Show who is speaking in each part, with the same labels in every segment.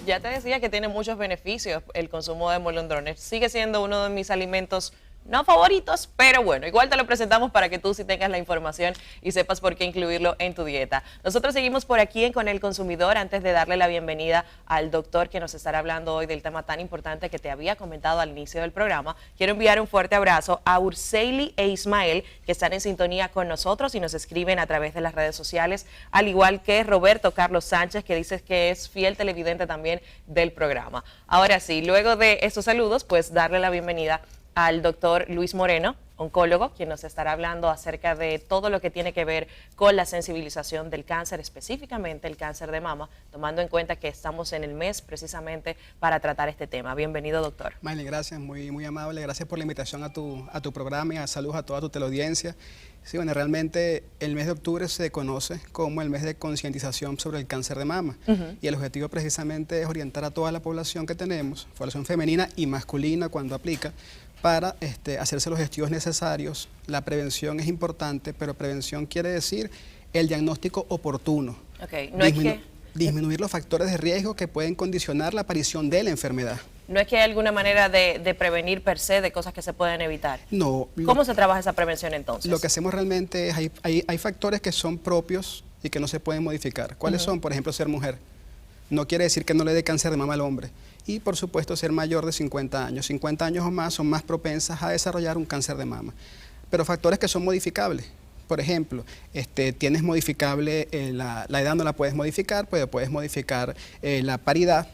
Speaker 1: Ya te decía que tiene muchos beneficios el consumo de molondrones. Sigue siendo uno de mis alimentos no favoritos, pero bueno, igual te lo presentamos para que tú sí tengas la información y sepas por qué incluirlo en tu dieta. Nosotros seguimos por aquí Con el Consumidor. Antes de darle la bienvenida al doctor que nos estará hablando hoy del tema tan importante que te había comentado al inicio del programa, quiero enviar un fuerte abrazo a Urseili e Ismael, que están en sintonía con nosotros y nos escriben a través de las redes sociales, al igual que Roberto Carlos Sánchez, que dice que es fiel televidente también del programa. Ahora sí, luego de estos saludos, pues darle la bienvenida al doctor Luis Moreno, oncólogo, quien nos estará hablando acerca de todo lo que tiene que ver con la sensibilización del cáncer, específicamente el cáncer de mama, tomando en cuenta que estamos en el mes precisamente para tratar este tema. Bienvenido, doctor.
Speaker 2: Maile, gracias, muy amable, gracias por la invitación a tu programa y saludos a toda tu teleaudiencia. Sí, bueno, realmente el mes de octubre se conoce como el mes de concientización sobre el cáncer de mama y el objetivo precisamente es orientar a toda la población que tenemos, población femenina y masculina cuando aplica, para hacerse los estudios necesarios. La prevención es importante, pero prevención quiere decir el diagnóstico oportuno.
Speaker 1: Okay.
Speaker 2: Disminuir los factores de riesgo que pueden condicionar la aparición de la enfermedad.
Speaker 1: No es que hay alguna manera de prevenir per se de cosas que se pueden evitar.
Speaker 2: No.
Speaker 1: ¿Cómo se trabaja esa prevención entonces?
Speaker 2: Lo que hacemos realmente es, hay factores que son propios y que no se pueden modificar. ¿Cuáles son? Por ejemplo, ser mujer. No quiere decir que no le dé cáncer de mama al hombre. Y por supuesto ser mayor de 50 años. 50 años o más son más propensas a desarrollar un cáncer de mama. Pero factores que son modificables. Por ejemplo, tienes modificable, la edad no la puedes modificar, pero puedes modificar la paridad.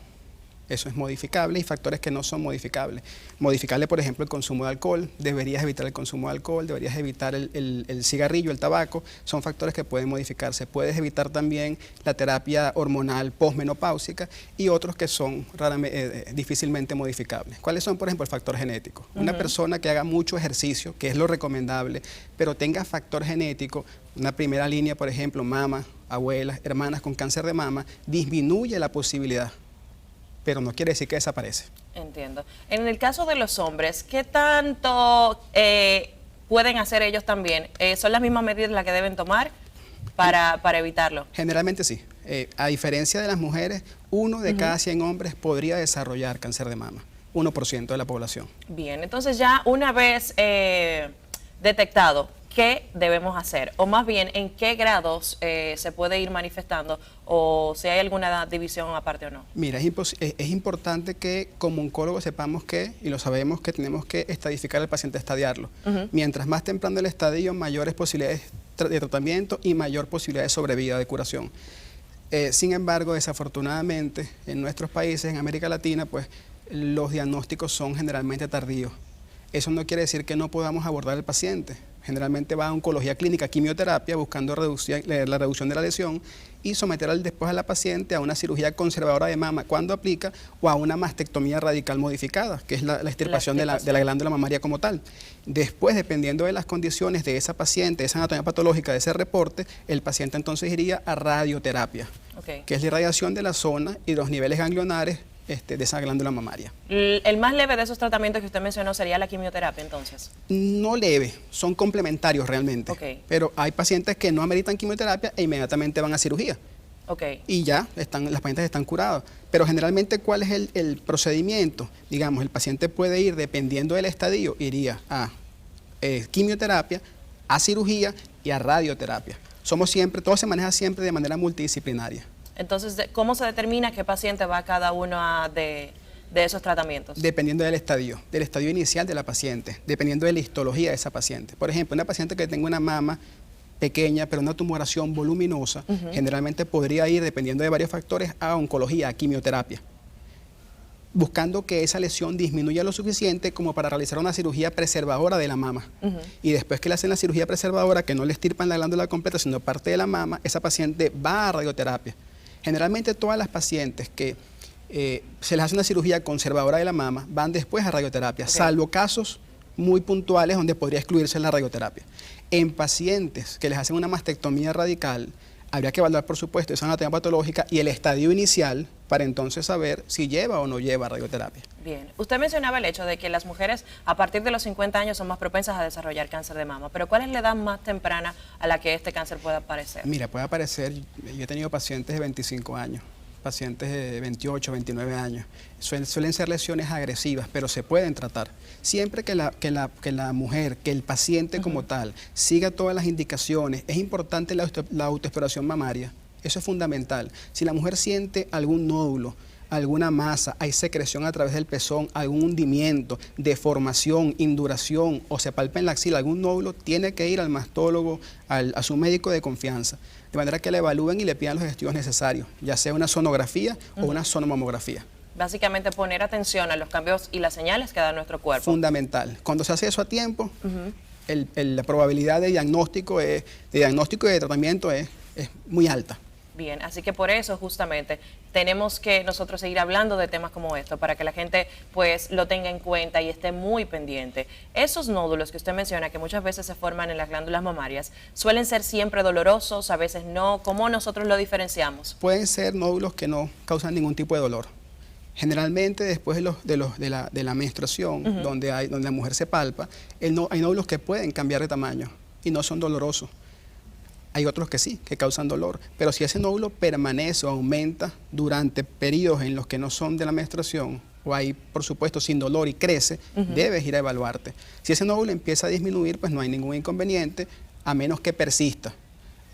Speaker 2: Eso es modificable, y factores que no son modificables. Modificable, por ejemplo, el consumo de alcohol. Deberías evitar el consumo de alcohol, deberías evitar el cigarrillo, el tabaco. Son factores que pueden modificarse. Puedes evitar también la terapia hormonal postmenopáusica y otros que son difícilmente modificables. ¿Cuáles son? Por ejemplo, el factor genético. Una persona que haga mucho ejercicio, que es lo recomendable, pero tenga factor genético, una primera línea, por ejemplo, mamá, abuelas, hermanas con cáncer de mama, disminuye la posibilidad, pero no quiere decir que desaparece.
Speaker 1: Entiendo. En el caso de los hombres, ¿qué tanto pueden hacer ellos también? ¿Son las mismas medidas las que deben tomar para evitarlo?
Speaker 2: Generalmente sí. A diferencia de las mujeres, 1 de cada 100 hombres podría desarrollar cáncer de mama. 1% de la población.
Speaker 1: Bien, entonces ya una vez detectado, ¿qué debemos hacer? O más bien, ¿en qué grados se puede ir manifestando? O si hay alguna división aparte o no.
Speaker 2: Mira, es importante que como oncólogos sepamos que, y lo sabemos, que tenemos que estadificar al paciente, estadiarlo. Mientras más temprano el estadio, mayores posibilidades de tratamiento y mayor posibilidad de sobrevida, de curación. Sin embargo, desafortunadamente, en nuestros países, en América Latina, pues los diagnósticos son generalmente tardíos. Eso no quiere decir que no podamos abordar al paciente. Generalmente va a oncología clínica, quimioterapia, buscando la reducción de la lesión y someter después a la paciente a una cirugía conservadora de mama cuando aplica, o a una mastectomía radical modificada, que es la extirpación de la glándula mamaria como tal. Después, dependiendo de las condiciones de esa paciente, de esa anatomía patológica, de ese reporte, el paciente entonces iría a radioterapia, que es la irradiación de la zona y los niveles ganglionares de esa glándula mamaria.
Speaker 1: ¿El más leve de esos tratamientos que usted mencionó sería la quimioterapia entonces?
Speaker 2: No leve, son complementarios realmente. Pero hay pacientes que no ameritan quimioterapia e inmediatamente van a cirugía. Y ya las pacientes están curadas. Pero generalmente, ¿cuál es el procedimiento? Digamos, el paciente puede ir, dependiendo del estadio, iría a quimioterapia, a cirugía y a radioterapia. Todo se maneja siempre de manera multidisciplinaria.
Speaker 1: Entonces, ¿cómo se determina qué paciente va a cada uno de esos tratamientos?
Speaker 2: Dependiendo del estadio inicial de la paciente, dependiendo de la histología de esa paciente. Por ejemplo, una paciente que tenga una mama pequeña, pero una tumoración voluminosa, generalmente podría ir, dependiendo de varios factores, a oncología, a quimioterapia, buscando que esa lesión disminuya lo suficiente como para realizar una cirugía preservadora de la mama. Y después que le hacen la cirugía preservadora, que no le extirpan la glándula completa, sino parte de la mama, esa paciente va a radioterapia. Generalmente todas las pacientes que se les hace una cirugía conservadora de la mama van después a radioterapia, salvo casos muy puntuales donde podría excluirse la radioterapia. En pacientes que les hacen una mastectomía radical, habría que evaluar, por supuesto, esa anatomía patológica y el estadio inicial para entonces saber si lleva o no lleva radioterapia.
Speaker 1: Bien. Usted mencionaba el hecho de que las mujeres a partir de los 50 años son más propensas a desarrollar cáncer de mama, pero ¿cuál es la edad más temprana a la que este cáncer puede aparecer?
Speaker 2: Mira, puede aparecer, yo he tenido pacientes de 25 años pacientes de 28, 29 años. Suelen ser lesiones agresivas, pero se pueden tratar. Siempre que la mujer, que el paciente como tal, siga todas las indicaciones, es importante la autoexploración mamaria. Eso es fundamental. Si la mujer siente algún nódulo, alguna masa, hay secreción a través del pezón, algún hundimiento, deformación, induración o se palpa en la axila algún nódulo, tiene que ir al mastólogo, a su médico de confianza, de manera que le evalúen y le pidan los estudios necesarios, ya sea una sonografía o una sonomamografía.
Speaker 1: Básicamente poner atención a los cambios y las señales que da nuestro cuerpo.
Speaker 2: Fundamental. Cuando se hace eso a tiempo, la probabilidad de diagnóstico y de tratamiento es muy alta.
Speaker 1: Bien, así que por eso justamente tenemos que nosotros seguir hablando de temas como estos para que la gente pues lo tenga en cuenta y esté muy pendiente. Esos nódulos que usted menciona que muchas veces se forman en las glándulas mamarias suelen ser siempre dolorosos, a veces no. ¿Cómo nosotros lo diferenciamos?
Speaker 2: Pueden ser nódulos que no causan ningún tipo de dolor. Generalmente después de la menstruación, donde la mujer se palpa, hay nódulos que pueden cambiar de tamaño y no son dolorosos. Hay otros que sí, que causan dolor, pero si ese nódulo permanece o aumenta durante periodos en los que no son de la menstruación, o hay, por supuesto, sin dolor y crece, debes ir a evaluarte. Si ese nódulo empieza a disminuir, pues no hay ningún inconveniente, a menos que persista.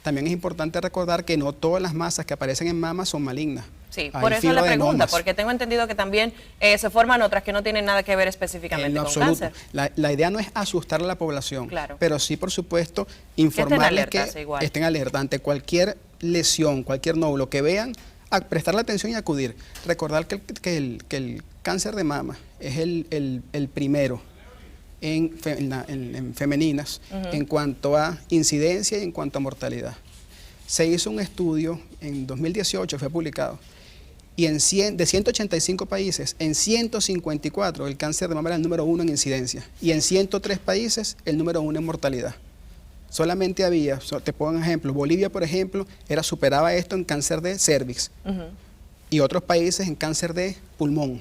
Speaker 2: También es importante recordar que no todas las masas que aparecen en mama son malignas.
Speaker 1: Sí, por eso la pregunta, porque tengo entendido que también se forman otras que no tienen nada que ver específicamente con cáncer.
Speaker 2: La idea no es asustar a la población,
Speaker 1: claro,
Speaker 2: pero sí, por supuesto, informarles que estén alerta ante cualquier lesión, cualquier nódulo que vean, a prestarle atención y acudir. Recordar que el cáncer de mama es el primero en femeninas en cuanto a incidencia y en cuanto a mortalidad. Se hizo un estudio en 2018, fue publicado, y de 185 países, en 154 el cáncer de mama era el número 1 en incidencia, y en 103 países el número 1 en mortalidad. Solamente había, te pongo un ejemplo, Bolivia, por ejemplo, superaba esto en cáncer de cervix, y otros países en cáncer de pulmón.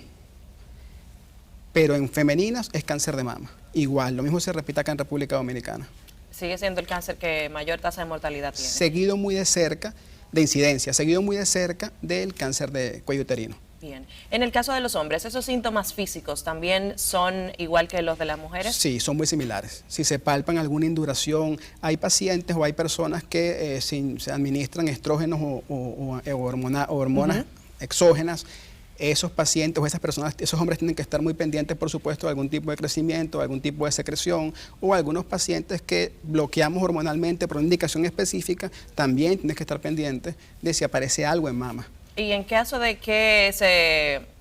Speaker 2: Pero en femeninas es cáncer de mama. Igual, lo mismo se repite acá en República Dominicana.
Speaker 1: Sigue siendo el cáncer que mayor tasa de mortalidad tiene.
Speaker 2: Seguido muy de cerca, de incidencia, seguido muy de cerca del cáncer de cuello uterino.
Speaker 1: Bien. En el caso de los hombres, ¿esos síntomas físicos también son igual que los de las mujeres?
Speaker 2: Sí, son muy similares. Si se palpan alguna induración, hay pacientes o hay personas que se administran estrógenos o hormonas exógenas. Esos pacientes o esas personas, esos hombres tienen que estar muy pendientes, por supuesto, de algún tipo de crecimiento, algún tipo de secreción, o algunos pacientes que bloqueamos hormonalmente por una indicación específica, también tienes que estar pendiente de si aparece algo en mama.
Speaker 1: Y en caso de que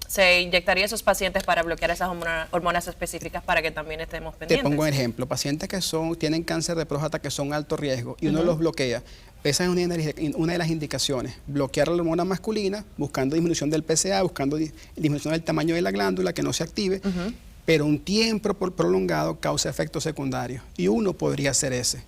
Speaker 1: se inyectaría a esos pacientes para bloquear esas hormonas específicas para que también estemos pendientes.
Speaker 2: Te pongo un ejemplo, pacientes que tienen cáncer de próstata que son alto riesgo y uno los bloquea. Esa es una de las indicaciones, bloquear la hormona masculina, buscando disminución del PSA, buscando disminución del tamaño de la glándula, que no se active, pero un tiempo prolongado causa efectos secundarios y uno podría ser ese.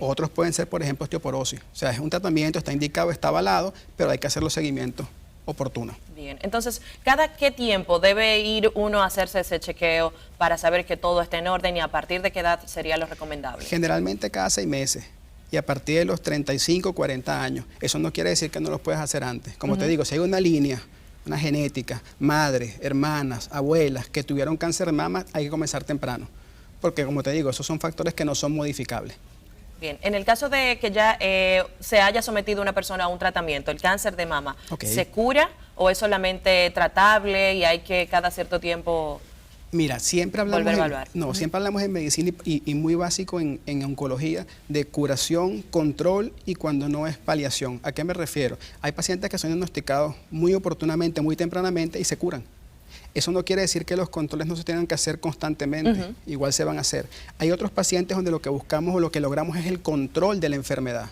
Speaker 2: Otros pueden ser, por ejemplo, osteoporosis. O sea, es un tratamiento, está indicado, está avalado, pero hay que hacer los seguimientos oportunos.
Speaker 1: Bien, entonces, ¿cada qué tiempo debe ir uno a hacerse ese chequeo para saber que todo está en orden y a partir de qué edad sería lo recomendable?
Speaker 2: Generalmente cada 6 meses. Y a partir de los 35, 40 años. Eso no quiere decir que no lo puedas hacer antes. Como te digo, si hay una línea, una genética, madres, hermanas, abuelas que tuvieron cáncer de mama, hay que comenzar temprano. Porque como te digo, esos son factores que no son modificables.
Speaker 1: Bien, en el caso de que ya se haya sometido una persona a un tratamiento, el cáncer de mama, ¿se cura o es solamente tratable y hay que cada cierto tiempo...
Speaker 2: Mira, siempre hablamos siempre hablamos en medicina y muy básico en oncología de curación, control y cuando no es paliación. ¿A qué me refiero? Hay pacientes que son diagnosticados muy oportunamente, muy tempranamente y se curan. Eso no quiere decir que los controles no se tengan que hacer constantemente, igual se van a hacer. Hay otros pacientes donde lo que buscamos o lo que logramos es el control de la enfermedad,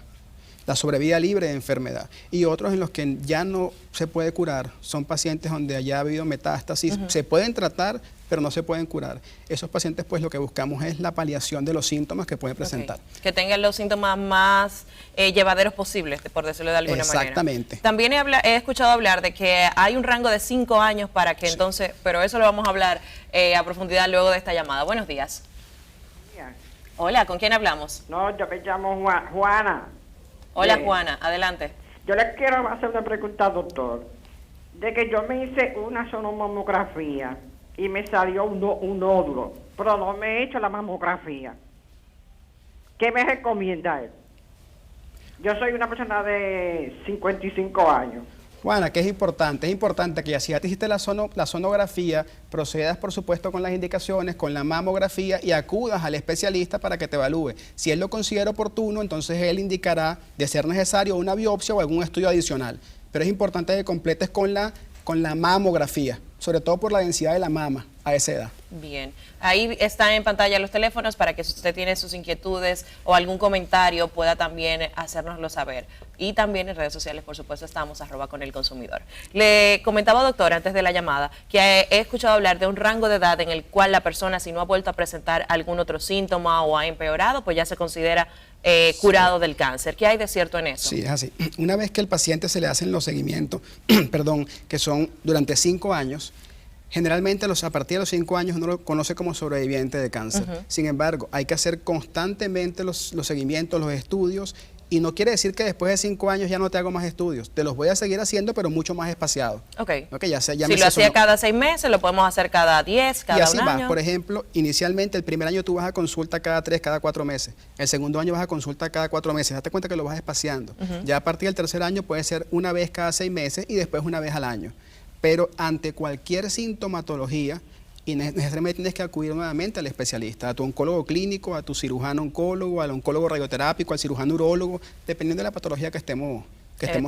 Speaker 2: la sobrevida libre de enfermedad. Y otros en los que ya no se puede curar, son pacientes donde haya habido metástasis, se pueden tratar, pero no se pueden curar. Esos pacientes, pues lo que buscamos es la paliación de los síntomas que pueden presentar.
Speaker 1: Que tengan los síntomas más llevaderos posibles, por decirlo de alguna manera.
Speaker 2: Exactamente.
Speaker 1: También he escuchado hablar de que hay un rango de 5 años para que entonces, pero eso lo vamos a hablar a profundidad luego de esta llamada. Buenos días. Hola, ¿con quién hablamos?
Speaker 3: No, yo me llamo Juana.
Speaker 1: Hola, Juana, adelante.
Speaker 3: Yo le quiero hacer una pregunta al doctor. de que yo me hice una sonomamografía y me salió un nódulo, pero no me he hecho la mamografía. ¿Qué me recomienda él? Yo soy una persona de 55 años.
Speaker 2: Juana, que es importante que ya si ya te hiciste la sonografía, procedas por supuesto con las indicaciones, con la mamografía y acudas al especialista para que te evalúe. Si él lo considera oportuno, entonces él indicará de ser necesario una biopsia o algún estudio adicional. Pero es importante que completes con la mamografía, sobre todo por la densidad de la mama a esa edad.
Speaker 1: Bien, ahí están en pantalla los teléfonos para que si usted tiene sus inquietudes o algún comentario pueda también hacérnoslo saber. Y también en redes sociales, por supuesto, estamos @conelconsumidor. Le comentaba, doctor, antes de la llamada, que he escuchado hablar de un rango de edad en el cual la persona, si no ha vuelto a presentar algún otro síntoma o ha empeorado, pues ya se considera curado del cáncer. ¿Qué hay de cierto en eso?
Speaker 2: Sí, es así. Una vez que el paciente se le hacen los seguimientos, perdón, que son durante 5 años, generalmente a partir de los 5 años uno lo conoce como sobreviviente de cáncer. Sin embargo, hay que hacer constantemente los seguimientos, los estudios, y no quiere decir que después de 5 años ya no te hago más estudios. Te los voy a seguir haciendo, pero mucho más espaciados.
Speaker 1: Ok.
Speaker 2: Ya
Speaker 1: si lo hacía cada 6 meses, lo podemos hacer cada 10, cada 1 año.
Speaker 2: Y así va. Por ejemplo, inicialmente el primer año tú vas a consulta cada 3, cada 4 meses. El segundo año vas a consulta cada 4 meses. Date cuenta que lo vas espaciando. Ya a partir del tercer año puede ser una vez cada 6 meses y después una vez al año. Pero ante cualquier sintomatología, y necesariamente tienes que acudir nuevamente al especialista, a tu oncólogo clínico, a tu cirujano oncólogo, al oncólogo radioterápico, al cirujano urólogo, dependiendo de la patología que estemos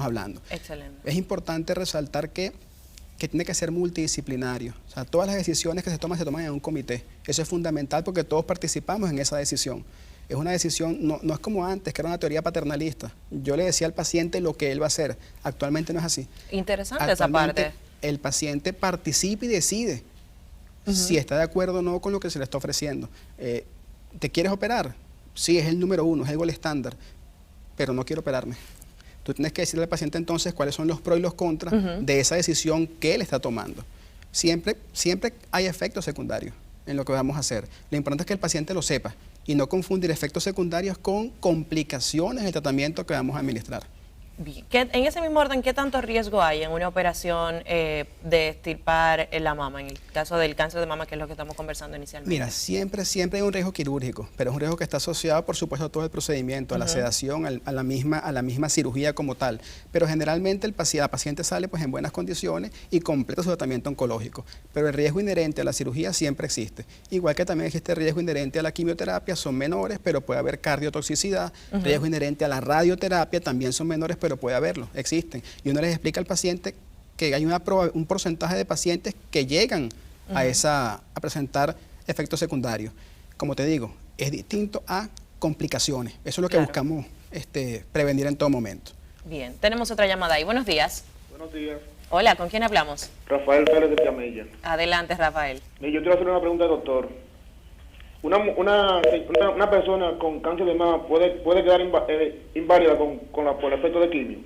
Speaker 2: hablando.
Speaker 1: Excelente.
Speaker 2: Es importante resaltar que tiene que ser multidisciplinario. O sea, todas las decisiones que se toman en un comité. Eso es fundamental porque todos participamos en esa decisión. Es una decisión, no es como antes, que era una teoría paternalista. Yo le decía al paciente lo que él va a hacer. Actualmente no es así.
Speaker 1: Interesante esa parte.
Speaker 2: El paciente participa y decide si está de acuerdo o no con lo que se le está ofreciendo. ¿Te quieres operar? Sí, es el número 1, es el gold estándar, pero no quiero operarme. Tú tienes que decirle al paciente entonces cuáles son los pros y los contras de esa decisión que él está tomando. Siempre hay efectos secundarios en lo que vamos a hacer. Lo importante es que el paciente lo sepa y no confundir efectos secundarios con complicaciones del tratamiento que vamos a administrar.
Speaker 1: Bien. En ese mismo orden, ¿qué tanto riesgo hay en una operación de extirpar la mama, en el caso del cáncer de mama, que es lo que estamos conversando inicialmente?
Speaker 2: Mira, siempre hay un riesgo quirúrgico, pero es un riesgo que está asociado, por supuesto, a todo el procedimiento, a la sedación, a la misma cirugía como tal. Pero generalmente la paciente sale pues, en buenas condiciones y completa su tratamiento oncológico. Pero el riesgo inherente a la cirugía siempre existe. Igual que también existe el riesgo inherente a la quimioterapia, son menores, pero puede haber cardiotoxicidad. Riesgo inherente a la radioterapia también son menores, pero puede haberlo, existen. Y uno les explica al paciente que hay un porcentaje de pacientes que llegan a presentar efectos secundarios. Como te digo, es distinto a complicaciones. Eso es lo que buscamos prevenir en todo momento.
Speaker 1: Bien, tenemos otra llamada ahí. Buenos días.
Speaker 4: Buenos días.
Speaker 1: Hola, ¿con quién hablamos?
Speaker 4: Rafael Pérez de Piamella.
Speaker 1: Adelante, Rafael.
Speaker 4: Yo quiero hacer una pregunta al doctor. Una persona con cáncer de mama puede quedar inválida por el efecto de quimio.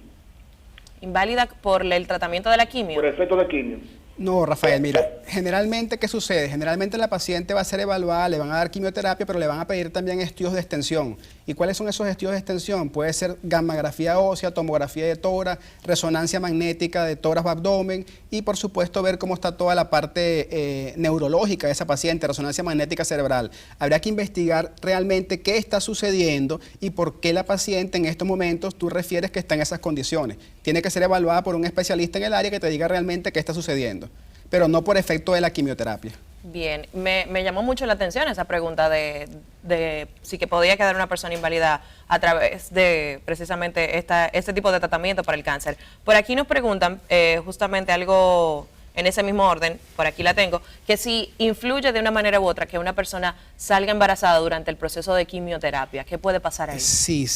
Speaker 1: ¿Inválida por el tratamiento de la quimio?
Speaker 4: Por el efecto de quimio.
Speaker 2: No, Rafael, mira, generalmente, ¿qué sucede? Generalmente la paciente va a ser evaluada, le van a dar quimioterapia, pero le van a pedir también estudios de extensión. ¿Y cuáles son esos estudios de extensión? Puede ser gammagrafía ósea, tomografía de tórax, resonancia magnética de tórax o abdomen y, por supuesto, ver cómo está toda la parte neurológica de esa paciente, resonancia magnética cerebral. Habría que investigar realmente qué está sucediendo y por qué la paciente en estos momentos tú refieres que está en esas condiciones. Tiene que ser evaluada por un especialista en el área que te diga realmente qué está sucediendo, pero no por efecto de la quimioterapia.
Speaker 1: Bien, me llamó mucho la atención esa pregunta de si que podía quedar una persona inválida a través de precisamente este tipo de tratamiento para el cáncer. Por aquí nos preguntan justamente algo en ese mismo orden, por aquí la tengo, que si influye de una manera u otra que una persona salga embarazada durante el proceso de quimioterapia, ¿qué puede pasar ahí?
Speaker 2: Sí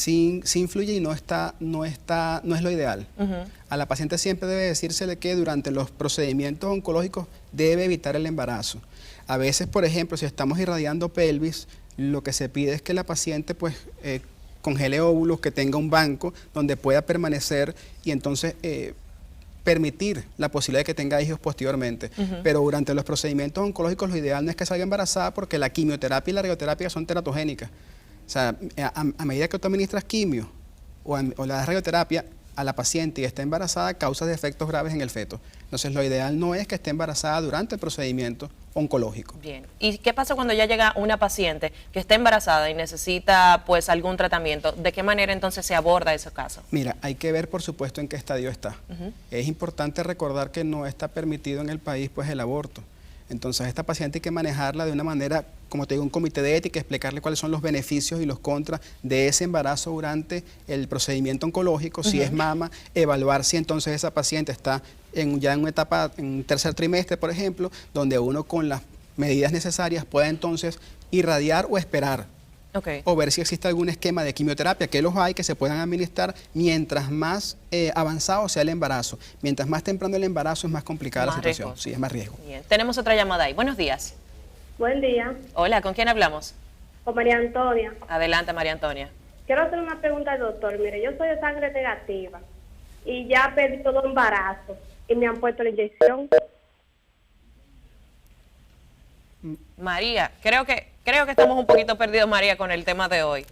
Speaker 2: influye y no es lo ideal. A la paciente siempre debe decírsele que durante los procedimientos oncológicos debe evitar el embarazo. A veces, por ejemplo, si estamos irradiando pelvis, lo que se pide es que la paciente pues congele óvulos, que tenga un banco donde pueda permanecer y entonces permitir la posibilidad de que tenga hijos posteriormente. Pero durante los procedimientos oncológicos lo ideal no es que salga embarazada porque la quimioterapia y la radioterapia son teratogénicas. O sea, a medida que tú administras quimio o la radioterapia, a la paciente y está embarazada causa de efectos graves en el feto. Entonces, lo ideal no es que esté embarazada durante el procedimiento oncológico.
Speaker 1: Bien. ¿Y qué pasa cuando ya llega una paciente que está embarazada y necesita pues algún tratamiento? ¿De qué manera entonces se aborda ese caso?
Speaker 2: Mira, hay que ver, por supuesto, en qué estadio está. Es importante recordar que no está permitido en el país pues el aborto. Entonces, esta paciente hay que manejarla de una manera, como te digo, un comité de ética, explicarle cuáles son los beneficios y los contras de ese embarazo durante el procedimiento oncológico, si es mama, evaluar si entonces esa paciente está ya en una etapa, en un tercer trimestre, por ejemplo, donde uno con las medidas necesarias pueda entonces irradiar o esperar. O ver si existe algún esquema de quimioterapia, que los hay, que se puedan administrar mientras más avanzado sea el embarazo. Mientras más temprano el embarazo es más complicada la situación. Sí, es más riesgo.
Speaker 1: Bien. Tenemos otra llamada ahí. Buenos días.
Speaker 5: Buen día.
Speaker 1: Hola, ¿con quién hablamos?
Speaker 5: Con María Antonia.
Speaker 1: Adelante, María Antonia.
Speaker 5: Quiero hacer una pregunta al doctor. Mire, yo soy de sangre negativa y ya perdí todo embarazo y me han puesto la inyección.
Speaker 1: María, creo que estamos un poquito perdidos, María, con el tema de hoy.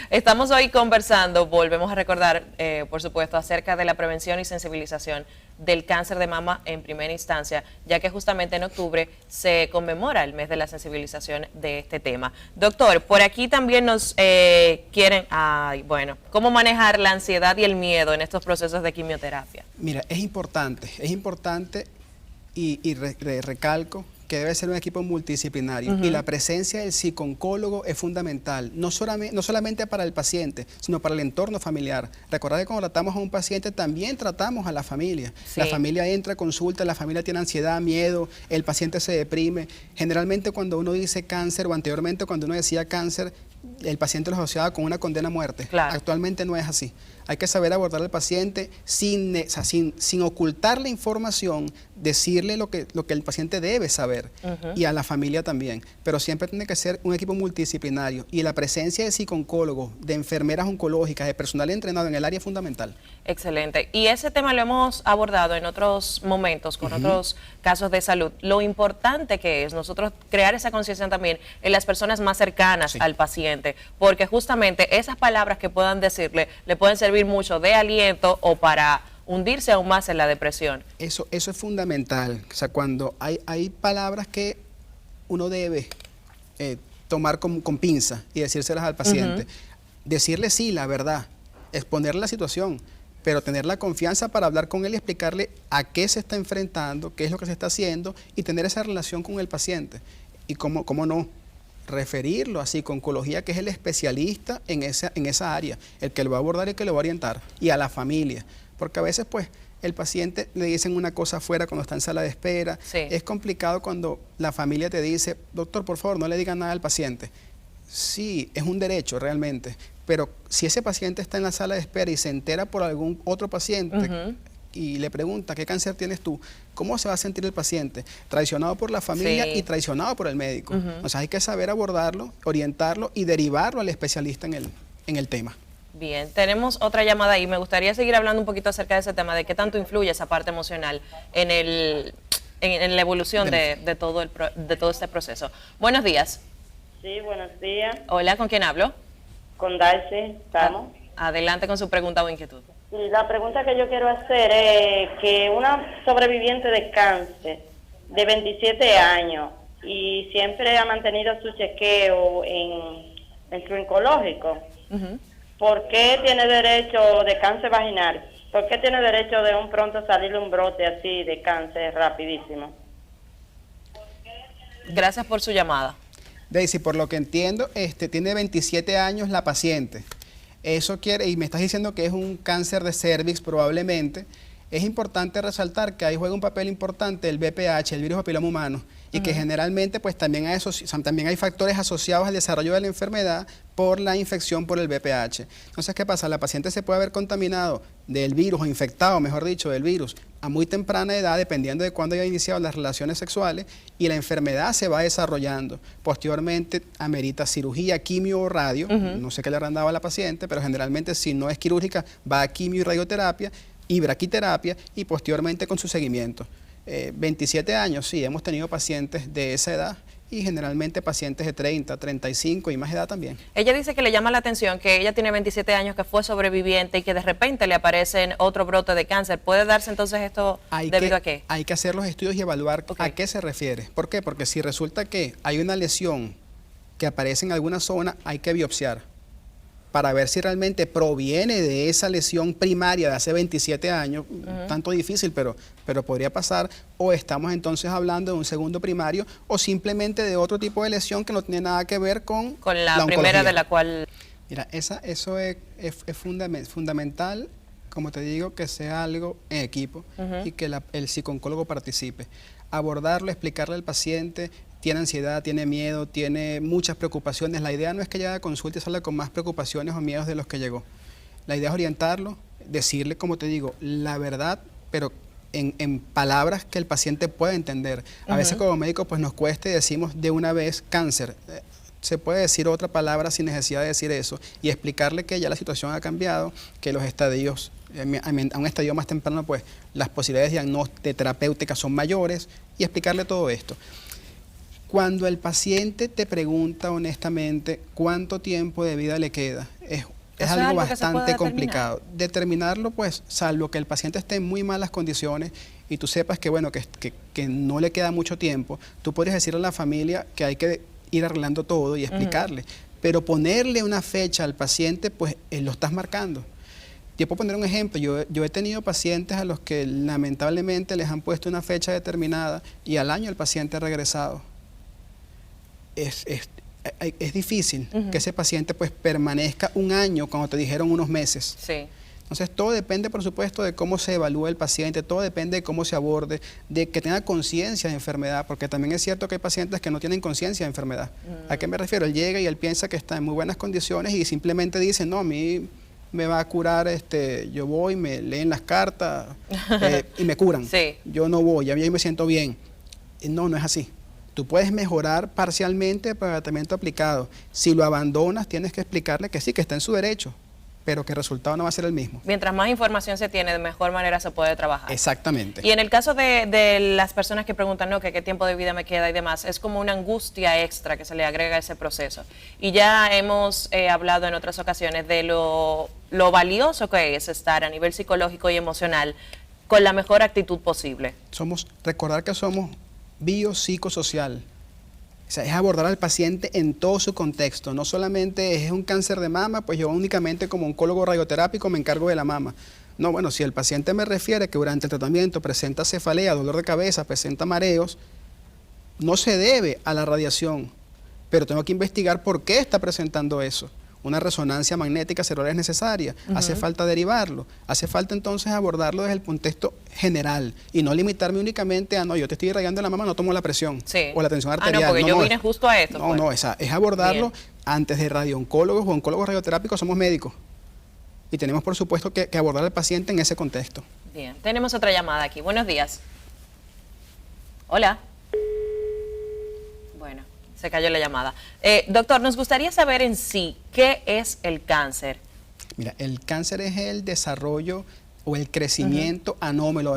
Speaker 1: Estamos hoy conversando, volvemos a recordar, por supuesto, acerca de la prevención y sensibilización del cáncer de mama en primera instancia, ya que justamente en octubre se conmemora el mes de la sensibilización de este tema. Doctor, por aquí también nos quieren, ¿cómo manejar la ansiedad y el miedo en estos procesos de quimioterapia?
Speaker 2: Mira, es importante y recalco que debe ser un equipo multidisciplinario y la presencia del psicooncólogo es fundamental, no solamente para el paciente, sino para el entorno familiar. Recordad que cuando tratamos a un paciente también tratamos a la familia. Sí. La familia entra a consulta, la familia tiene ansiedad, miedo, el paciente se deprime. Generalmente cuando uno dice cáncer o anteriormente cuando uno decía cáncer, el paciente lo asociaba con una condena a muerte. Claro. Actualmente no es así. Hay que saber abordar al paciente sin ocultarle información, decirle lo que el paciente debe saber y a la familia también. Pero siempre tiene que ser un equipo multidisciplinario y la presencia de psicooncólogos, de enfermeras oncológicas, de personal entrenado en el área es fundamental.
Speaker 1: Excelente. Y ese tema lo hemos abordado en otros momentos, con otros casos de salud. Lo importante que es nosotros crear esa conciencia también en las personas más cercanas al paciente, porque justamente esas palabras que puedan decirle le pueden servir mucho de aliento o para hundirse aún más en la depresión.
Speaker 2: Eso es fundamental. O sea, cuando hay palabras que uno debe tomar con pinza y decírselas al paciente. Decirle sí, la verdad, exponerle la situación, pero tener la confianza para hablar con él y explicarle a qué se está enfrentando, qué es lo que se está haciendo y tener esa relación con el paciente. Y cómo no, referirlo a psico-oncología, que es el especialista en esa área, el que lo va a abordar y el que lo va a orientar, y a la familia, porque a veces pues el paciente le dicen una cosa afuera cuando está en sala de espera. Es complicado cuando la familia te dice, doctor, por favor, no le diga nada al paciente. Sí, es un derecho realmente, pero si ese paciente está en la sala de espera y se entera por algún otro paciente y le pregunta, ¿qué cáncer tienes tú? ¿Cómo se va a sentir el paciente? Traicionado por la familia y traicionado por el médico. O sea, hay que saber abordarlo, orientarlo y derivarlo al especialista en el tema.
Speaker 1: Bien, tenemos otra llamada y me gustaría seguir hablando un poquito acerca de ese tema, de qué tanto influye esa parte emocional en la evolución de todo este proceso. Buenos días.
Speaker 6: Sí, buenos días.
Speaker 1: Hola, ¿con quién hablo?
Speaker 6: Con Darcy, estamos.
Speaker 1: Adelante con su pregunta o inquietud.
Speaker 6: Y la pregunta que yo quiero hacer es que una sobreviviente de cáncer de 27 años y siempre ha mantenido su chequeo en su oncológico, ¿por qué tiene derecho de cáncer vaginal? ¿Por qué tiene derecho de un pronto salirle un brote así de cáncer rapidísimo?
Speaker 1: Gracias por su llamada.
Speaker 2: Daisy, por lo que entiendo, tiene 27 años la paciente. Eso quiere, y me estás diciendo que es un cáncer de cervix probablemente. Es importante resaltar que ahí juega un papel importante el VPH, el virus papiloma humano, y que generalmente pues también hay factores asociados al desarrollo de la enfermedad por la infección por el VPH. Entonces, ¿qué pasa? La paciente se puede haber contaminado del virus, o infectado, mejor dicho, del virus, a muy temprana edad, dependiendo de cuándo haya iniciado las relaciones sexuales, y la enfermedad se va desarrollando. Posteriormente, amerita cirugía, quimio o radio, no sé qué le habrán dado a la paciente, pero generalmente si no es quirúrgica, va a quimio y radioterapia, y braquiterapia, y posteriormente con su seguimiento. 27 años, sí, hemos tenido pacientes de esa edad y generalmente pacientes de 30, 35 y más edad también.
Speaker 1: Ella dice que le llama la atención que ella tiene 27 años, que fue sobreviviente y que de repente le aparece otro brote de cáncer. ¿Puede darse entonces esto debido a qué?
Speaker 2: Hay que hacer los estudios y evaluar
Speaker 1: Ok.
Speaker 2: a qué se refiere. ¿Por qué? Porque si resulta que hay una lesión que aparece en alguna zona, hay que biopsiar para ver si realmente proviene de esa lesión primaria de hace 27 años, tanto difícil, pero podría pasar, o estamos entonces hablando de un segundo primario, o simplemente de otro tipo de lesión que no tiene nada que ver con
Speaker 1: la primera
Speaker 2: oncología.
Speaker 1: de la cual...
Speaker 2: Mira, eso es fundamental, como te digo, que sea algo en equipo y que el psicooncólogo participe. Abordarlo, explicarle al paciente, tiene ansiedad, tiene miedo, tiene muchas preocupaciones. La idea no es que llegue a consulta y salga con más preocupaciones o miedos de los que llegó. La idea es orientarlo, decirle, como te digo, la verdad, pero en palabras que el paciente pueda entender. A veces como médicos pues nos cuesta y decimos de una vez cáncer. Se puede decir otra palabra sin necesidad de decir eso y explicarle que ya la situación ha cambiado, que los estadios, a un estadio más temprano, pues las posibilidades de terapéuticas son mayores y explicarle todo esto. Cuando el paciente te pregunta honestamente cuánto tiempo de vida le queda, es algo bastante complicado. Determinarlo, pues, salvo que el paciente esté en muy malas condiciones y tú sepas que, bueno, que no le queda mucho tiempo, tú podrías decirle a la familia que hay que ir arreglando todo y explicarle. Pero ponerle una fecha al paciente, pues, lo estás marcando. Yo puedo poner un ejemplo. Yo he tenido pacientes a los que lamentablemente les han puesto una fecha determinada y al año el paciente ha regresado. Es difícil que ese paciente pues permanezca un año cuando te dijeron unos meses.
Speaker 1: Sí.
Speaker 2: Entonces todo depende, por supuesto, de cómo se evalúe el paciente, todo depende de cómo se aborde, de que tenga conciencia de enfermedad, porque también es cierto que hay pacientes que no tienen conciencia de enfermedad. ¿A qué me refiero? Él llega y él piensa que está en muy buenas condiciones y simplemente dice, no, a mí me va a curar, yo voy, me leen las cartas y me curan.
Speaker 1: Sí.
Speaker 2: Yo no voy, ya me siento bien. No, no es así. Tú puedes mejorar parcialmente para el tratamiento aplicado. Si lo abandonas, tienes que explicarle que sí, que está en su derecho, pero que el resultado no va a ser el mismo.
Speaker 1: Mientras más información se tiene, de mejor manera se puede trabajar.
Speaker 2: Exactamente.
Speaker 1: Y en el caso de las personas que preguntan, ¿no?, que qué tiempo de vida me queda y demás, es como una angustia extra que se le agrega a ese proceso. Y ya hemos hablado en otras ocasiones de lo valioso que es estar a nivel psicológico y emocional con la mejor actitud posible.
Speaker 2: Recordar que somos biopsicosocial. O sea, es abordar al paciente en todo su contexto. No solamente es un cáncer de mama, pues yo únicamente como oncólogo radioterápico me encargo de la mama. No, bueno, si el paciente me refiere que durante el tratamiento presenta cefalea, dolor de cabeza, presenta mareos, no se debe a la radiación, pero tengo que investigar por qué está presentando eso. Una resonancia magnética cerebral es necesaria, hace falta derivarlo, hace falta entonces abordarlo desde el contexto general y no limitarme únicamente a, no, yo te estoy irradiando la mama, no tomo la presión o la tensión arterial.
Speaker 1: No, porque yo vine justo a esto.
Speaker 2: No,
Speaker 1: pues.
Speaker 2: Es abordarlo antes de radiooncólogos o oncólogos radioterápicos, somos médicos y tenemos por supuesto que abordar al paciente en ese contexto.
Speaker 1: Bien, tenemos otra llamada aquí. Buenos días. Hola. Bueno, se cayó la llamada. Doctor, nos gustaría saber en sí, ¿qué es el cáncer?
Speaker 2: Mira, el cáncer es el desarrollo o el crecimiento anómalo,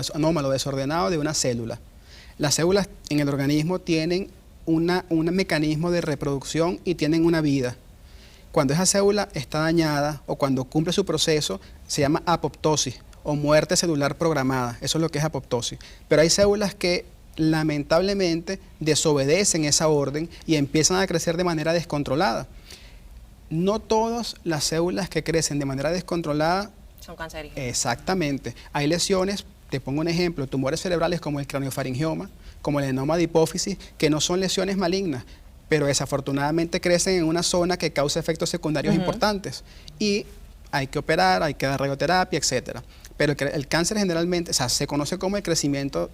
Speaker 2: desordenado de una célula. Las células en el organismo tienen un mecanismo de reproducción y tienen una vida. Cuando esa célula está dañada o cuando cumple su proceso, se llama apoptosis o muerte celular programada. Eso es lo que es apoptosis. Pero hay células que lamentablemente desobedecen esa orden y empiezan a crecer de manera descontrolada. No todas las células que crecen de manera descontrolada
Speaker 1: son cancerígenas.
Speaker 2: Exactamente. Hay lesiones, te pongo un ejemplo, tumores cerebrales como el craniofaringioma, como el adenoma de hipófisis, que no son lesiones malignas, pero desafortunadamente crecen en una zona que causa efectos secundarios importantes y hay que operar, hay que dar radioterapia, etcétera. Pero el cáncer generalmente, o sea, se conoce como el crecimiento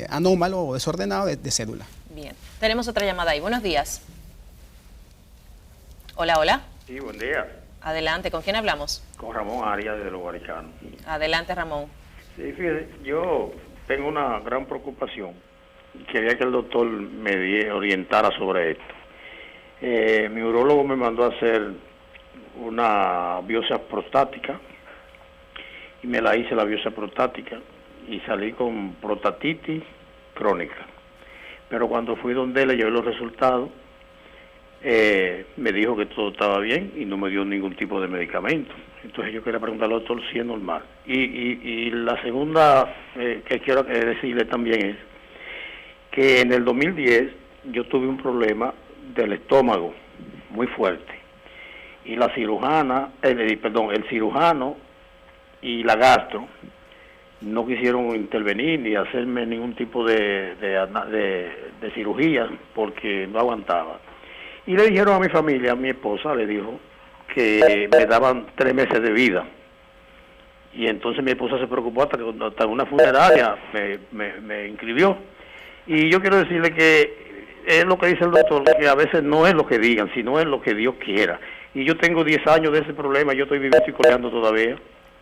Speaker 2: anómalo o desordenado de células.
Speaker 1: Bien. Tenemos otra llamada ahí. Buenos días. Hola, hola.
Speaker 7: Sí, buen día.
Speaker 1: Adelante. ¿Con quién hablamos?
Speaker 7: Con Ramón Arias de Los Guaricanos.
Speaker 1: Adelante, Ramón.
Speaker 7: Sí, fíjese, yo tengo una gran preocupación. Quería que el doctor me orientara sobre esto. Mi urólogo me mandó a hacer una biopsia prostática y me la hice la biopsia prostática y salí con prostatitis crónica. pero cuando fui donde le llevé los resultados, me dijo que todo estaba bien y no me dio ningún tipo de medicamento. Entonces yo quería preguntarle al doctor si es normal. Y la segunda que quiero decirle también es que en el 2010 yo tuve un problema del estómago muy fuerte. Y la cirujana, el cirujano y la gastro no quisieron intervenir ni hacerme ningún tipo de cirugía porque no aguantaba. Y le dijeron a mi familia, a mi esposa le dijo que me daban 3 meses de vida. Y entonces mi esposa se preocupó hasta en una funeraria me inscribió. Y yo quiero decirle que es lo que dice el doctor, que a veces no es lo que digan, sino es lo que Dios quiera. Y yo tengo 10 años de ese problema, yo estoy viviendo y coleando todavía.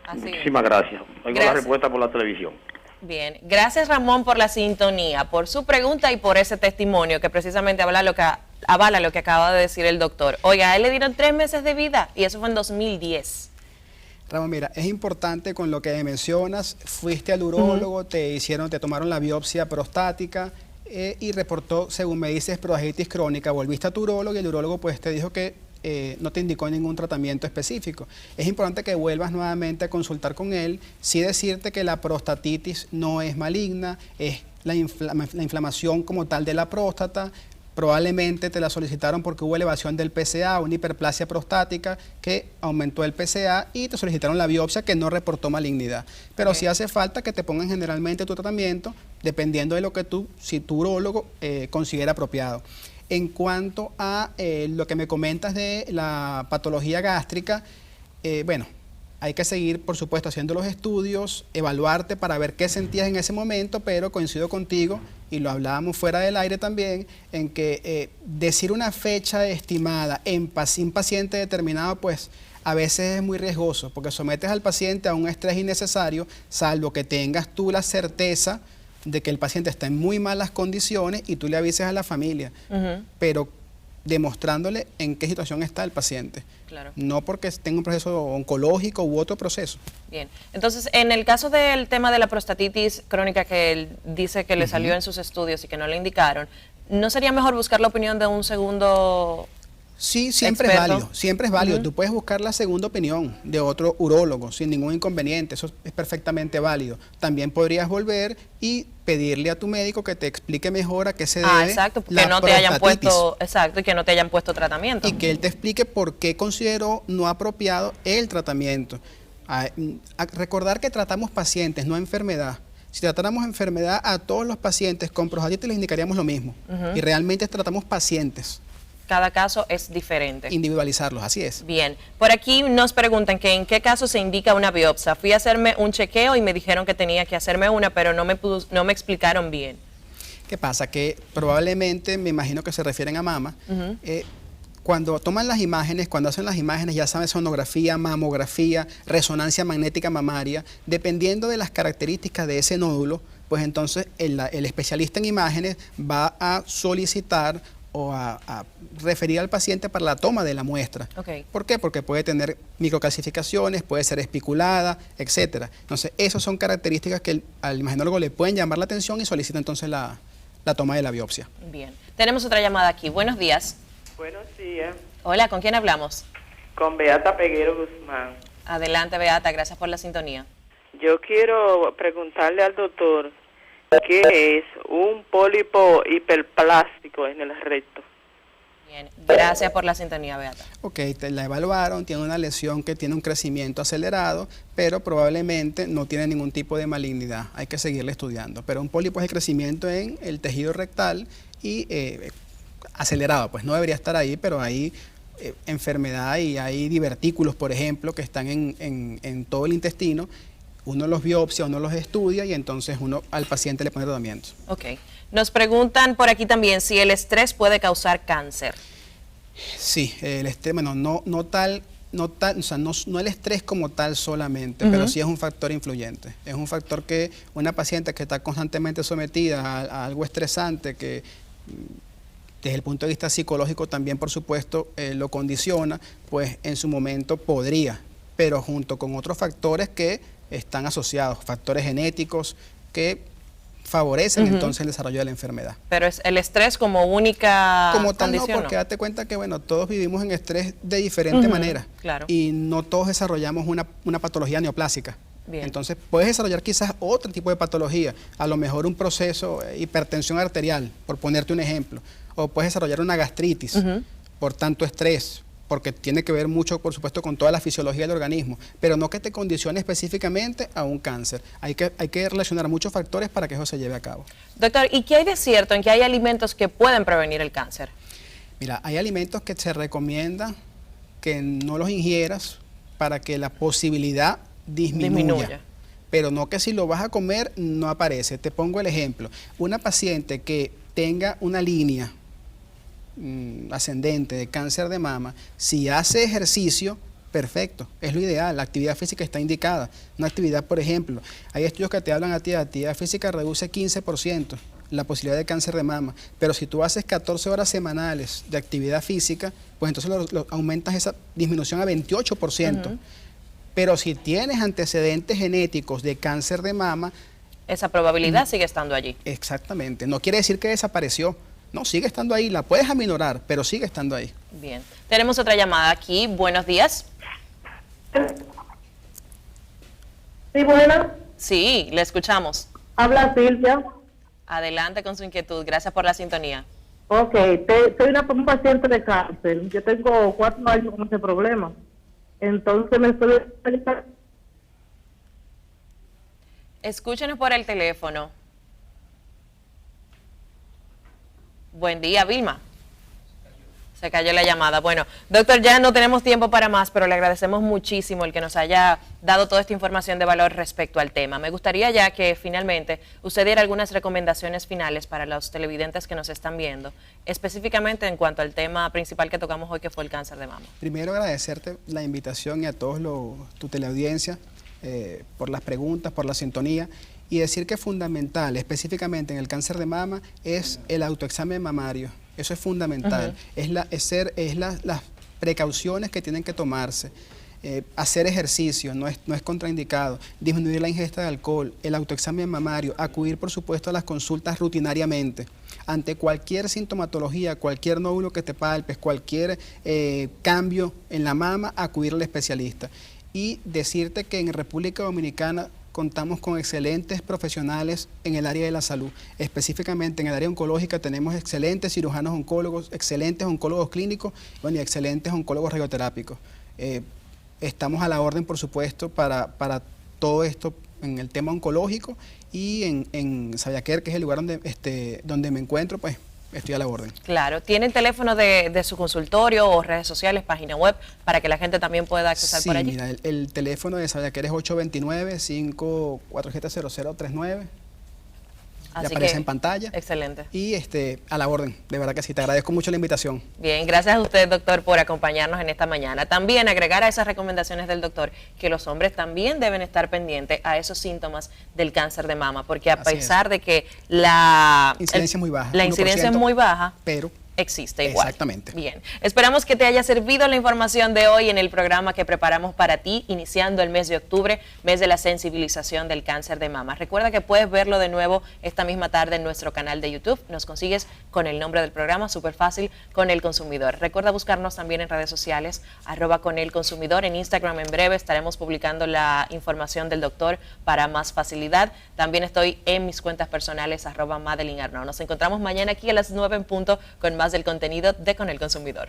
Speaker 1: Así
Speaker 7: Muchísimas gracias. Oigo la respuesta por la televisión.
Speaker 1: Bien, gracias Ramón por la sintonía, por su pregunta y por ese testimonio que precisamente avala lo que acaba de decir el doctor. Oiga, a él le dieron 3 meses de vida y eso fue en 2010.
Speaker 2: Ramón, mira, es importante con lo que mencionas, fuiste al urólogo, te tomaron la biopsia prostática y reportó, según me dices, prostastitis crónica, volviste a tu urólogo y el urólogo pues te dijo que no te indicó ningún tratamiento específico. Es importante que vuelvas nuevamente a consultar con él, sí decirte que la prostatitis no es maligna, es la inflamación como tal de la próstata. Probablemente te la solicitaron porque hubo elevación del PSA, una hiperplasia prostática que aumentó el PSA y te solicitaron la biopsia que no reportó malignidad. Pero sí hace falta que te pongan generalmente tu tratamiento dependiendo de lo que si tu urólogo considera apropiado. En cuanto a lo que me comentas de la patología gástrica, bueno, hay que seguir, por supuesto, haciendo los estudios, evaluarte para ver qué sentías en ese momento, pero coincido contigo, y lo hablábamos fuera del aire también, en que decir una fecha estimada en un paciente determinado, pues a veces es muy riesgoso, porque sometes al paciente a un estrés innecesario, salvo que tengas tú la certeza de que el paciente está en muy malas condiciones y tú le avises a la familia, pero demostrándole en qué situación está el paciente.
Speaker 1: Claro.
Speaker 2: No porque tenga un proceso oncológico u otro proceso.
Speaker 1: Bien, entonces en el caso del tema de la prostatitis crónica que él dice que le salió en sus estudios y que no le indicaron, ¿no sería mejor buscar la opinión de un segundo
Speaker 2: Sí, siempre
Speaker 1: experto?
Speaker 2: es válido, siempre es válido. Tú puedes buscar la segunda opinión de otro urólogo sin ningún inconveniente, eso es perfectamente válido. También podrías volver y pedirle a tu médico que te explique mejor a qué se debe
Speaker 1: exacto, porque
Speaker 2: la
Speaker 1: no te hayan
Speaker 2: prostatitis.
Speaker 1: puesto, exacto, y que no te hayan puesto tratamiento.
Speaker 2: Y que él te explique por qué consideró no apropiado el tratamiento. A recordar que tratamos pacientes, no enfermedad. Si tratáramos enfermedad a todos los pacientes con prostatitis les indicaríamos lo mismo. Y realmente tratamos pacientes.
Speaker 1: Cada caso es diferente.
Speaker 2: Individualizarlos, así es.
Speaker 1: Bien, por aquí nos preguntan que en qué caso se indica una biopsia. Fui a hacerme un chequeo y me dijeron que tenía que hacerme una, pero no me explicaron bien.
Speaker 2: ¿Qué pasa? Que probablemente, me imagino que se refieren a mama, cuando toman las imágenes, cuando hacen las imágenes, ya saben, sonografía, mamografía, resonancia magnética mamaria, dependiendo de las características de ese nódulo, pues entonces el especialista en imágenes va a solicitar o a referir al paciente para la toma de la muestra.
Speaker 1: Okay.
Speaker 2: ¿Por qué? Porque puede tener microcalcificaciones, puede ser espiculada, etcétera. Entonces, esas son características que al imagenólogo le pueden llamar la atención y solicita entonces la toma de la biopsia.
Speaker 1: Bien. Tenemos otra llamada aquí. Buenos días.
Speaker 8: Buenos días.
Speaker 1: Hola, ¿con quién hablamos?
Speaker 8: Con Beata Peguero Guzmán.
Speaker 1: Adelante, Beata, gracias por la sintonía.
Speaker 8: Yo quiero preguntarle al doctor qué es un pólipo hiperplástico en el recto.
Speaker 1: Bien, gracias por la sintonía, Beata.
Speaker 2: Ok, te la evaluaron, tiene una lesión que tiene un crecimiento acelerado, pero probablemente no tiene ningún tipo de malignidad. Hay que seguirle estudiando. Pero un pólipo es el crecimiento en el tejido rectal y acelerado, pues no debería estar ahí, pero hay enfermedad y hay divertículos, por ejemplo, que están en todo el intestino. Uno los biopsia, uno los estudia y entonces uno al paciente le pone tratamiento.
Speaker 1: Ok. Nos preguntan por aquí también si el estrés puede causar cáncer.
Speaker 2: Sí, el estrés, bueno, no el estrés como tal solamente, pero sí es un factor influyente. Es un factor que una paciente que está constantemente sometida a algo estresante, que desde el punto de vista psicológico también, por supuesto, lo condiciona, pues en su momento podría, pero junto con otros factores que están asociados, factores genéticos que favorecen entonces el desarrollo de la enfermedad.
Speaker 1: Pero es el estrés como única
Speaker 2: Como tal no,
Speaker 1: condición,
Speaker 2: porque date cuenta que bueno, todos vivimos en estrés de diferente manera.
Speaker 1: Claro.
Speaker 2: Y no todos desarrollamos una patología neoplásica.
Speaker 1: Bien.
Speaker 2: Entonces puedes desarrollar quizás otro tipo de patología, a lo mejor un proceso hipertensión arterial, por ponerte un ejemplo, o puedes desarrollar una gastritis por tanto estrés, porque tiene que ver mucho, por supuesto, con toda la fisiología del organismo, pero no que te condicione específicamente a un cáncer. Hay que relacionar muchos factores para que eso se lleve a cabo.
Speaker 1: Doctor, ¿y qué hay de cierto en que hay alimentos que pueden prevenir el cáncer?
Speaker 2: Mira, hay alimentos que se recomienda que no los ingieras para que la posibilidad disminuya. Pero no que si lo vas a comer no aparece. Te pongo el ejemplo. Una paciente que tenga una línea ascendente de cáncer de mama, si hace ejercicio, perfecto, es lo ideal, la actividad física está indicada. Una actividad, por ejemplo, hay estudios que te hablan a ti, la actividad física reduce 15% la posibilidad de cáncer de mama, pero si tú haces 14 horas semanales de actividad física, pues entonces aumentas esa disminución a 28%. Pero si tienes antecedentes genéticos de cáncer de mama,
Speaker 1: esa probabilidad sigue estando allí.
Speaker 2: Exactamente, no quiere decir que desapareció. No, sigue estando ahí, la puedes aminorar, pero sigue estando ahí.
Speaker 1: Bien. Tenemos otra llamada aquí. Buenos días.
Speaker 9: Sí, buenas.
Speaker 1: Sí, le escuchamos.
Speaker 9: Habla Silvia.
Speaker 1: Adelante con su inquietud. Gracias por la sintonía.
Speaker 9: Ok, soy un paciente de cáncer. Yo tengo 4 años con ese problema. Entonces me estoy...
Speaker 1: Escúchenos por el teléfono. Buen día, Vilma. Se cayó la llamada. Bueno, doctor, ya no tenemos tiempo para más, pero le agradecemos muchísimo el que nos haya dado toda esta información de valor respecto al tema. Me gustaría ya que finalmente usted diera algunas recomendaciones finales para los televidentes que nos están viendo, específicamente en cuanto al tema principal que tocamos hoy, que fue el cáncer de mama.
Speaker 2: Primero agradecerte la invitación y a todos tu teleaudiencia por las preguntas, por la sintonía. Y decir que es fundamental, específicamente en el cáncer de mama, es el autoexamen mamario. Eso es fundamental. Es las precauciones que tienen que tomarse. Hacer ejercicio no es contraindicado. Disminuir la ingesta de alcohol, el autoexamen mamario, acudir, por supuesto, a las consultas rutinariamente. Ante cualquier sintomatología, cualquier nódulo que te palpes, cualquier cambio en la mama, acudir al especialista. Y decirte que en República Dominicana contamos con excelentes profesionales en el área de la salud. Específicamente en el área oncológica tenemos excelentes cirujanos oncólogos, excelentes oncólogos clínicos, bueno, y excelentes oncólogos radioterápicos. Estamos a la orden, por supuesto, para todo esto en el tema oncológico, y en Sabiaquer, que es el lugar donde me encuentro, pues estoy a la orden.
Speaker 1: Claro. ¿Tiene el teléfono de su consultorio o redes sociales, página web, para que la gente también pueda accesar por allí?
Speaker 2: Sí, mira, el teléfono de Sabiaquer es 829-547-0039.
Speaker 1: Así
Speaker 2: le aparece
Speaker 1: que,
Speaker 2: en pantalla.
Speaker 1: Excelente.
Speaker 2: Y a la orden, de verdad que sí, te agradezco mucho la invitación.
Speaker 1: Bien, gracias a usted, doctor, por acompañarnos en esta mañana. También agregar a esas recomendaciones del doctor que los hombres también deben estar pendientes a esos síntomas del cáncer de mama, porque a pesar de que la
Speaker 2: incidencia es muy baja,
Speaker 1: la incidencia es muy baja,
Speaker 2: pero
Speaker 1: existe igual.
Speaker 2: Exactamente.
Speaker 1: Bien, esperamos que te haya servido la información de hoy en el programa que preparamos para ti, iniciando el mes de octubre, mes de la sensibilización del cáncer de mama. Recuerda que puedes verlo de nuevo esta misma tarde en nuestro canal de YouTube. Nos consigues con el nombre del programa, súper fácil, Con el Consumidor. Recuerda buscarnos también en redes sociales, @ConElConsumidor. En Instagram en breve estaremos publicando la información del doctor para más facilidad. También estoy en mis cuentas personales, @Madeline Arnaud. Nos encontramos mañana aquí a las 9 en punto con más del contenido de Con el Consumidor.